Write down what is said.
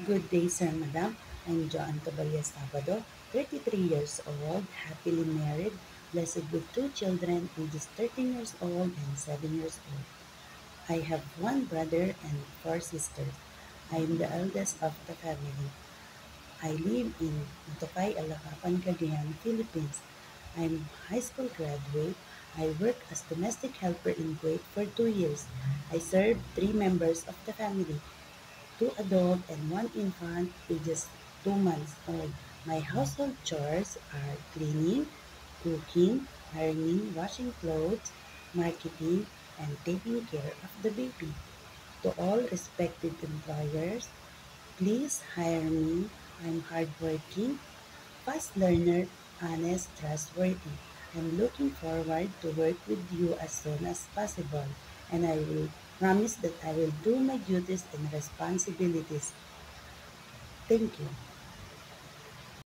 Good day, sir, madam. I'm Joan Tobias Sabado, 33 years old, happily married, blessed with two children, ages 13 years old and 7 years old. I have one brother and four sisters. I am the eldest of the family. I live in Matokay, Alacapan, Cagayan, Philippines. I'm a high school graduate. I work as domestic helper in Kuwait for 2 years. I serve three members of the family, two adult and one infant ages 2 months old. My household chores are cleaning, cooking, ironing, washing clothes, marketing, and taking care of the baby. To all respected employers, please hire me. I'm hardworking, fast learner, honest, trustworthy. I'm looking forward to work with you as soon as possible, and I will promise that I will do my duties and responsibilities. Thank you.